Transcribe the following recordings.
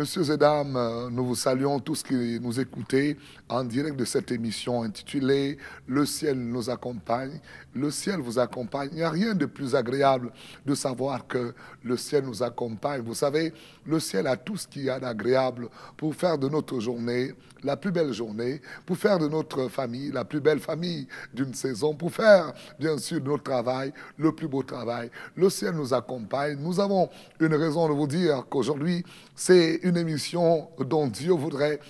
Messieurs et dames, nous vous saluons tous qui nous écoutez en direct de cette émission intitulée Le ciel nous accompagne. Le ciel vous accompagne. Il n'y a rien de plus agréable de savoir que le ciel nous accompagne. Vous savez, le ciel a tout ce qu'il y a d'agréable pour faire de notre journée la plus belle journée, pour faire de notre famille la plus belle famille d'une saison, pour faire bien sûr de notre travail le plus beau travail. Le ciel nous accompagne. Nous avons une raison de vous dire qu'aujourd'hui, c'est une émission dont Dieu voudrait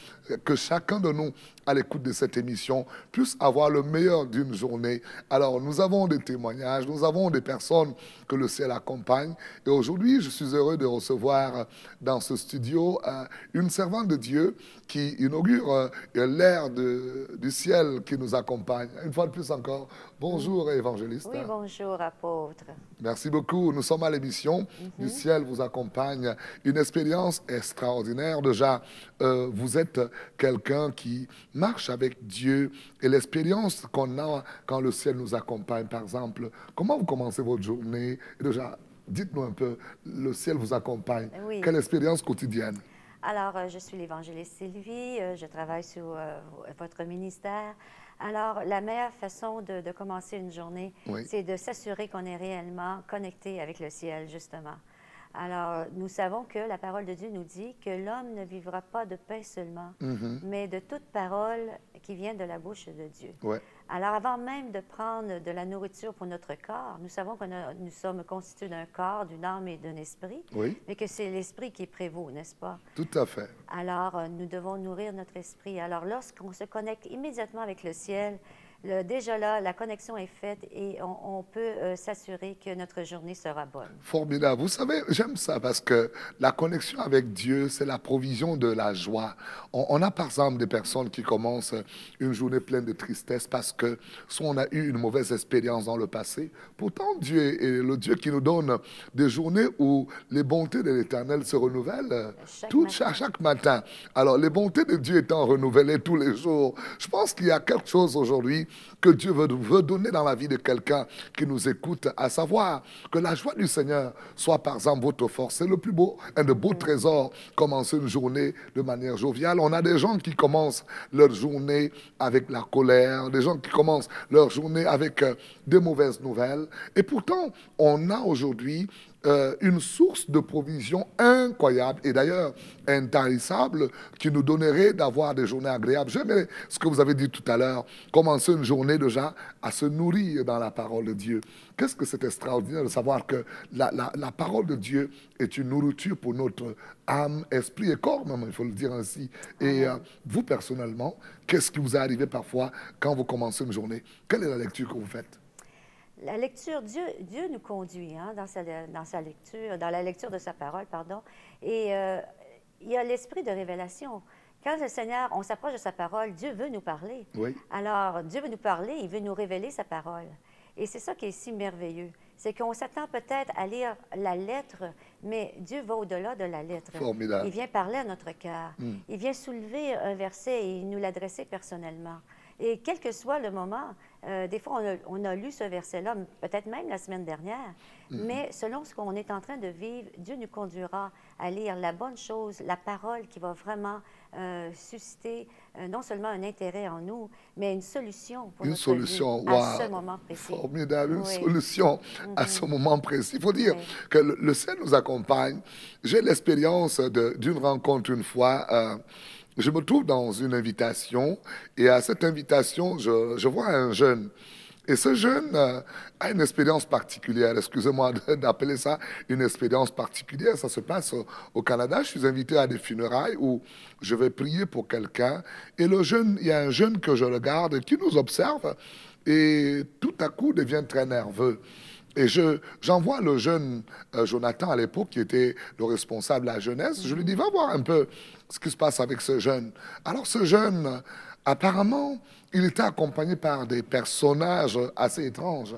que chacun de nous, à l'écoute de cette émission, puisse avoir le meilleur d'une journée. Alors, nous avons des témoignages, nous avons des personnes que le ciel accompagne. Et aujourd'hui, je suis heureux de recevoir dans ce studio une servante de Dieu qui inaugure l'ère du ciel qui nous accompagne. Une fois de plus encore, bonjour évangéliste. Oui, bonjour apôtre. Merci beaucoup. Nous sommes à l'émission du ciel vous accompagne. Une expérience extraordinaire. Déjà, vous êtes quelqu'un qui marche avec Dieu et l'expérience qu'on a quand le ciel nous accompagne, par exemple. Comment vous commencez votre journée? Et déjà, dites-nous un peu, le ciel vous accompagne. Oui. Quelle expérience quotidienne? Alors, je suis l'évangéliste Sylvie, je travaille sur votre ministère. Alors, la meilleure façon de commencer une journée, Oui. c'est de s'assurer qu'on est réellement connecté avec le ciel, justement. Alors, nous savons que la parole de Dieu nous dit que l'homme ne vivra pas de pain seulement, mais de toute parole qui vient de la bouche de Dieu. Ouais. Alors, avant même de prendre de la nourriture pour notre corps, nous savons que nous sommes constitués d'un corps, d'une âme et d'un esprit, Oui, mais que c'est l'esprit qui prévaut, n'est-ce pas? tout à fait. Alors, nous devons nourrir notre esprit. Alors, lorsqu'on se connecte immédiatement avec le ciel, déjà là, la connexion est faite et on peut s'assurer que notre journée sera bonne. Formidable. Vous savez, j'aime ça parce que la connexion avec Dieu, c'est la provision de la joie. On a par exemple des personnes qui commencent une journée pleine de tristesse parce que soit on a eu une mauvaise expérience dans le passé. Pourtant, Dieu est le Dieu qui nous donne des journées où les bontés de l'Éternel se renouvellent chaque matin. Alors, les bontés de Dieu étant renouvelées tous les jours, je pense qu'il y a quelque chose aujourd'hui que Dieu veut donner dans la vie de quelqu'un qui nous écoute, à savoir que la joie du Seigneur soit par exemple votre force. C'est le plus beau, un de beaux trésors, commencer une journée de manière joviale. On a des gens qui commencent leur journée avec la colère, des gens qui commencent leur journée avec des mauvaises nouvelles. Et pourtant, on a aujourd'hui une source de provision incroyable et d'ailleurs intarissable qui nous donnerait d'avoir des journées agréables. J'aimais ce que vous avez dit tout à l'heure, commencer une journée déjà à se nourrir dans la parole de Dieu. Qu'est-ce que c'est extraordinaire de savoir que la parole de Dieu est une nourriture pour notre âme, esprit et corps, même, il faut le dire ainsi. Et vous, personnellement, qu'est-ce qui vous est arrivé parfois quand vous commencez une journée? Quelle est la lecture que vous faites? La lecture, Dieu nous conduit dans sa lecture, dans la lecture de sa parole, pardon. Et il y a l'esprit de révélation. Quand le Seigneur, on s'approche de sa parole, Dieu veut nous parler. Oui. Alors, Dieu veut nous parler, il veut nous révéler sa parole. Et c'est ça qui est si merveilleux. C'est qu'on s'attend peut-être à lire la lettre, mais Dieu va au-delà de la lettre. Formidable. Il vient parler à notre cœur. Il vient soulever un verset et nous l'adresser personnellement. Et quel que soit le moment, des fois, on a lu ce verset-là, peut-être même la semaine dernière, mais selon ce qu'on est en train de vivre, Dieu nous conduira à lire la bonne chose, la parole qui va vraiment susciter non seulement un intérêt en nous, mais une solution pour notre vie à ce moment précis. Formidable, une Oui. solution à ce moment précis. Il faut dire que le ciel nous accompagne. J'ai l'expérience d'une rencontre une fois. Je me trouve dans une invitation et à cette invitation, je vois un jeune. Et ce jeune a une expérience particulière. Excusez-moi d'appeler ça une expérience particulière. Ça se passe au Canada. Je suis invité à des funérailles où je vais prier pour quelqu'un. Et il y a un jeune que je regarde qui nous observe et tout à coup devient très nerveux. Et j'envoie le jeune Jonathan à l'époque, qui était le responsable de la jeunesse. Je lui dis, va voir un peu ce qui se passe avec ce jeune. Alors ce jeune, apparemment, il était accompagné par des personnages assez étranges.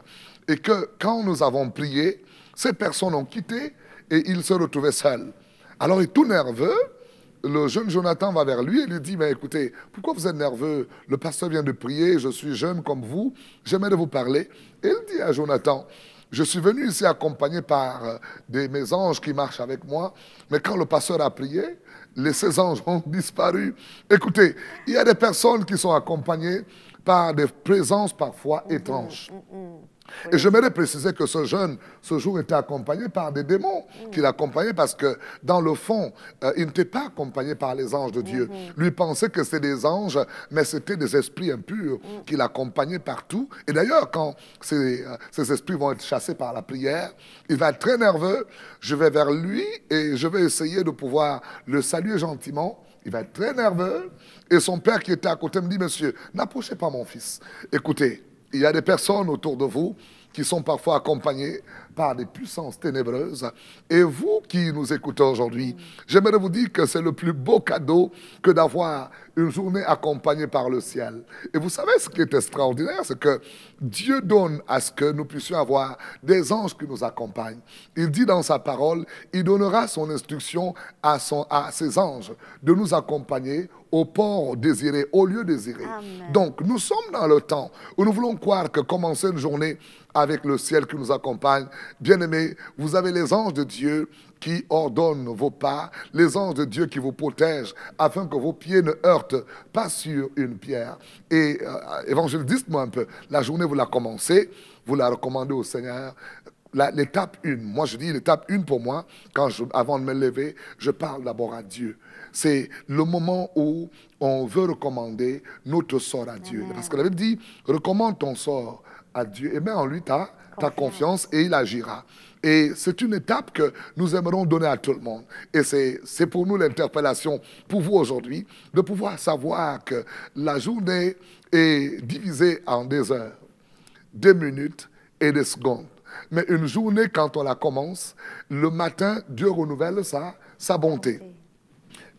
Et que quand nous avons prié, ces personnes ont quitté et il se retrouvait seul. Alors il est tout nerveux. Le jeune Jonathan va vers lui et lui dit, mais écoutez, pourquoi vous êtes nerveux? Le pasteur vient de prier, je suis jeune comme vous, j'aimerais vous parler. Et il dit à Jonathan, Je suis venu ici accompagné par mes anges qui marchent avec moi, mais quand le pasteur a prié, ces anges ont disparu. Écoutez, il y a des personnes qui sont accompagnées par des présences parfois étranges. Et j'aimerais préciser que ce jeune, ce jour, était accompagné par des démons qui l'accompagnaient parce que, dans le fond, il n'était pas accompagné par les anges de Dieu. Lui pensait que c'était des anges, mais c'était des esprits impurs qui l'accompagnaient partout. Et d'ailleurs, quand ces esprits vont être chassés par la prière, il va être très nerveux. Je vais vers lui et je vais essayer de pouvoir le saluer gentiment. Il va être très nerveux. Et son père qui était à côté me dit, monsieur, n'approchez pas mon fils. Écoutez, il y a des personnes autour de vous qui sont parfois accompagnées par des puissances ténébreuses. Et vous qui nous écoutez aujourd'hui, j'aimerais vous dire que c'est le plus beau cadeau que d'avoir une journée accompagnée par le ciel. Et vous savez ce qui est extraordinaire, c'est que Dieu donne à ce que nous puissions avoir des anges qui nous accompagnent. Il dit dans sa parole, il donnera son instruction à ses anges de nous accompagner au port désiré, au lieu désiré. Amen. Donc, nous sommes dans le temps où nous voulons croire que commencer une journée avec le ciel qui nous accompagne. Bien-aimés, vous avez les anges de Dieu qui ordonnent vos pas, les anges de Dieu qui vous protègent afin que vos pieds ne heurtent pas sur une pierre. Et évangéliste, dites-moi un peu, la journée, vous la commencez, vous la recommandez au Seigneur. L'étape 1, moi je dis l'étape 1 pour moi, avant de me lever, je parle d'abord à Dieu. C'est le moment où on veut recommander notre sort à Dieu. Amen. Parce que la Bible dit, recommande ton sort à Dieu et mets en lui ta confiance et il agira. Et c'est une étape que nous aimerons donner à tout le monde. Et c'est pour nous l'interpellation, pour vous aujourd'hui, de pouvoir savoir que la journée est divisée en des heures, des minutes et des secondes. Mais une journée, quand on la commence, le matin, Dieu renouvelle sa bonté.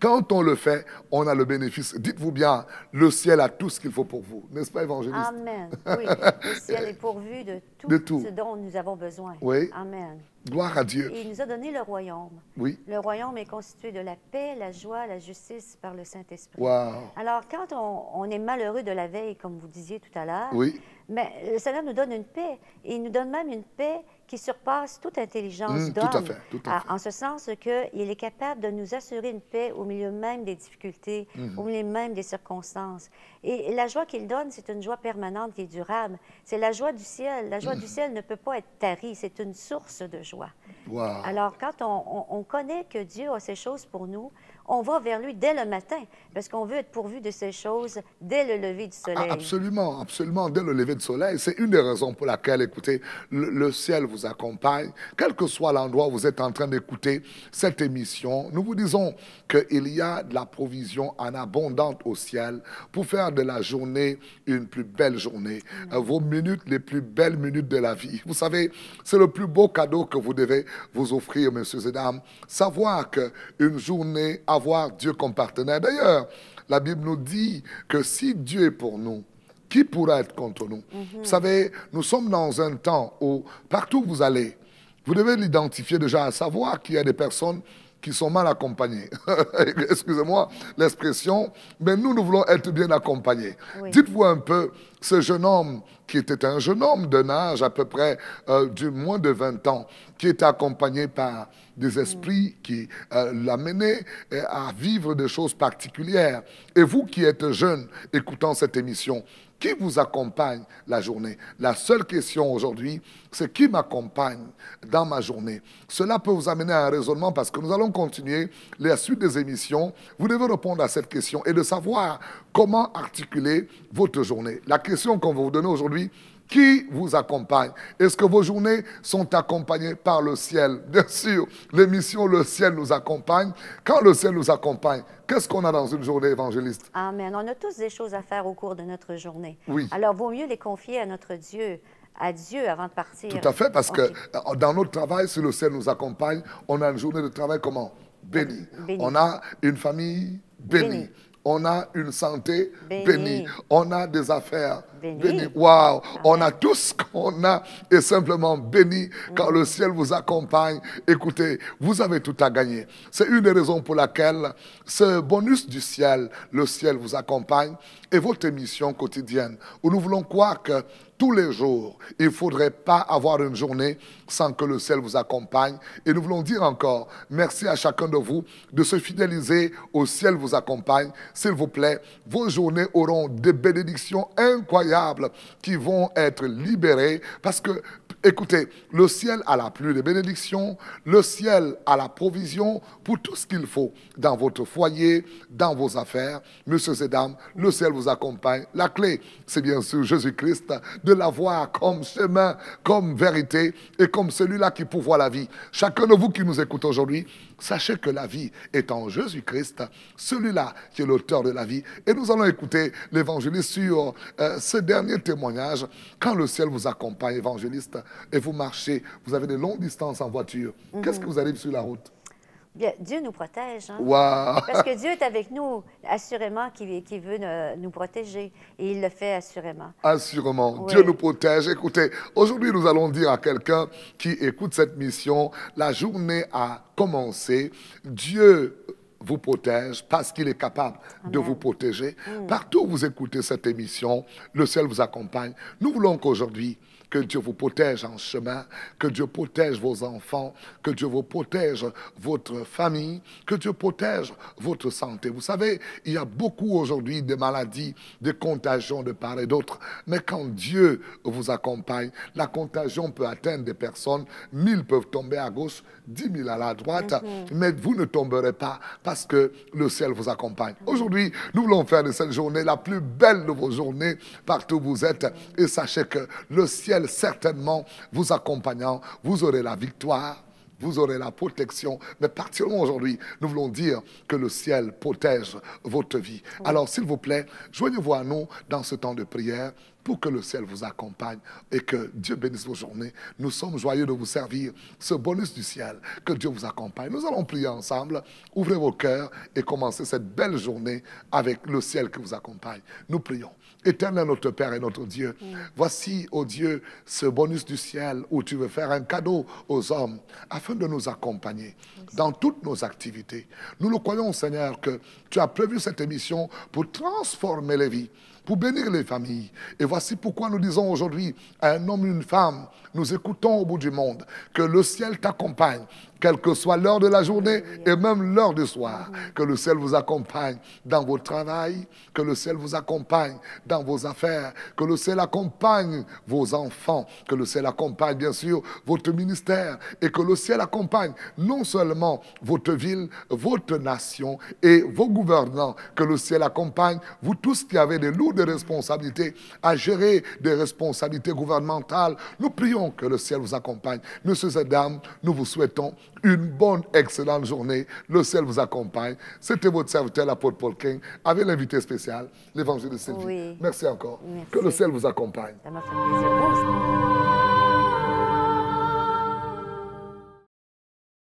Quand on le fait, on a le bénéfice. Dites-vous bien, le ciel a tout ce qu'il faut pour vous. N'est-ce pas, évangéliste? Amen. Oui, le ciel est pourvu de tout ce dont nous avons besoin. Oui. Amen. Gloire à Dieu. Et il nous a donné le royaume. Oui. Le royaume est constitué de la paix, la joie, la justice par le Saint-Esprit. Wow. Alors, quand on est malheureux de la veille, comme vous disiez tout à l'heure, Oui. mais le Seigneur nous donne une paix. Et il nous donne même une paix qui surpasse toute intelligence d'homme. Tout à fait, tout à fait. En ce sens qu'il est capable de nous assurer une paix au milieu même des difficultés, au milieu même des circonstances. Et la joie qu'il donne, c'est une joie permanente qui est durable. C'est la joie du ciel. La joie du ciel ne peut pas être tarie. C'est une source de joie. Wow. Alors, quand on connaît que Dieu a ces choses pour nous, on va vers lui dès le matin, parce qu'on veut être pourvu de ces choses dès le lever du soleil. Absolument, absolument, dès le lever du soleil. C'est une des raisons pour laquelle, écoutez, le ciel vous accompagne. Quel que soit l'endroit où vous êtes en train d'écouter cette émission, nous vous disons qu'il y a de la provision en abondante au ciel pour faire de la journée une plus belle journée. Vos minutes, les plus belles minutes de la vie. Vous savez, c'est le plus beau cadeau que vous devez vous offrir, messieurs et dames. Savoir qu'une journée, avoir Dieu comme partenaire. D'ailleurs, la Bible nous dit que si Dieu est pour nous, qui pourra être contre nous? Vous savez, nous sommes dans un temps où, partout où vous allez, vous devez l'identifier déjà, à savoir qu'il y a des personnes qui sont mal accompagnées. Excusez-moi l'expression, mais nous voulons être bien accompagnés. Oui. Dites-vous un peu, ce jeune homme, qui était un jeune homme d'un âge à peu près du moins de 20 ans, qui était accompagné par des esprits qui l'amenaient à vivre des choses particulières. Et vous qui êtes jeune, écoutant cette émission, qui vous accompagne la journée? La seule question aujourd'hui, c'est qui m'accompagne dans ma journée? Cela peut vous amener à un raisonnement parce que nous allons continuer la suite des émissions. Vous devez répondre à cette question et de savoir comment articuler votre journée. La question qu'on va vous donner aujourd'hui, qui vous accompagne? Est-ce que vos journées sont accompagnées par le ciel? Bien sûr, l'émission Le ciel nous accompagne. Quand le ciel nous accompagne, qu'est-ce qu'on a dans une journée, évangéliste? Amen. On a tous des choses à faire au cours de notre journée. Oui. Alors, vaut mieux les confier à notre Dieu, à Dieu avant de partir. Tout à fait, parce que dans notre travail, si le ciel nous accompagne, on a une journée de travail comment? Bénie. On a une famille bénie. On a une santé bénie. On a des affaires Béni. Waouh! On a tout ce qu'on a et simplement béni quand le ciel vous accompagne. Écoutez, vous avez tout à gagner. C'est une des raisons pour laquelle ce bonus du ciel, le ciel vous accompagne, est votre émission quotidienne où nous voulons croire que tous les jours, il ne faudrait pas avoir une journée sans que le ciel vous accompagne. Et nous voulons dire encore merci à chacun de vous de se fidéliser au ciel vous accompagne. S'il vous plaît, vos journées auront des bénédictions incroyables qui vont être libérées parce que, écoutez, le ciel a la pluie des bénédictions, le ciel a la provision pour tout ce qu'il faut dans votre foyer, dans vos affaires. Messieurs et dames, le ciel vous accompagne. La clé, c'est bien sûr Jésus-Christ, de l'avoir comme chemin, comme vérité et comme celui-là qui pourvoit la vie. Chacun de vous qui nous écoute aujourd'hui, sachez que la vie est en Jésus-Christ, celui-là qui est l'auteur de la vie. Et nous allons écouter l'évangéliste sur ce dernier témoignage. Quand le ciel vous accompagne, évangéliste, et vous marchez, vous avez de longues distances en voiture, qu'est-ce qui vous arrive sur la route? Bien, Dieu nous protège. Hein? Wow. Parce que Dieu est avec nous, assurément, qui veut nous protéger. Et il le fait assurément. Assurément. Oui. Dieu nous protège. Écoutez, aujourd'hui, nous allons dire à quelqu'un qui écoute cette mission, la journée a commencé. Dieu vous protège parce qu'il est capable de vous protéger. Partout où vous écoutez cette émission, le ciel vous accompagne. Nous voulons qu'aujourd'hui, que Dieu vous protège en chemin, que Dieu protège vos enfants, que Dieu vous protège votre famille, que Dieu protège votre santé. Vous savez, il y a beaucoup aujourd'hui de maladies, de contagions de part et d'autre. Mais quand Dieu vous accompagne, la contagion peut atteindre des personnes. 1000 peuvent tomber à gauche, 10 000 à la droite, mais vous ne tomberez pas parce que le ciel vous accompagne. Aujourd'hui, nous voulons faire de cette journée la plus belle de vos journées partout où vous êtes. Et sachez que le ciel certainement vous accompagnant, vous aurez la victoire, vous aurez la protection. Mais particulièrement aujourd'hui, nous voulons dire que le ciel protège votre vie. Alors, s'il vous plaît, joignez-vous à nous dans ce temps de prière pour que le ciel vous accompagne et que Dieu bénisse vos journées. Nous sommes joyeux de vous servir ce bonus du ciel. Que Dieu vous accompagne. Nous allons prier ensemble. Ouvrez vos cœurs et commencez cette belle journée avec le ciel qui vous accompagne. Nous prions. Éternel notre Père et notre Dieu, voici, ô Dieu, ce bonus du ciel où tu veux faire un cadeau aux hommes afin de nous accompagner dans toutes nos activités. Nous le croyons, Seigneur, que tu as prévu cette émission pour transformer les vies, pour bénir les familles. Et voici pourquoi nous disons aujourd'hui à un homme et une femme, nous écoutons au bout du monde, que le ciel t'accompagne, quelle que soit l'heure de la journée et même l'heure du soir. Que le ciel vous accompagne dans vos travail, que le ciel vous accompagne dans vos affaires, que le ciel accompagne vos enfants, que le ciel accompagne bien sûr votre ministère et que le ciel accompagne non seulement votre ville, votre nation et vos gouvernants, que le ciel accompagne vous tous qui avez des lourdes responsabilités à gérer des responsabilités gouvernementales. Nous prions que le ciel vous accompagne. Messieurs et dames, nous vous souhaitons une bonne, excellente journée. Le ciel vous accompagne. C'était votre serviteur, l'apôtre Paul King, avec l'invité spécial, l'évangile de Sylvie. Oui. Merci encore. Merci. Que le ciel vous accompagne. Ça m'a fait plaisir.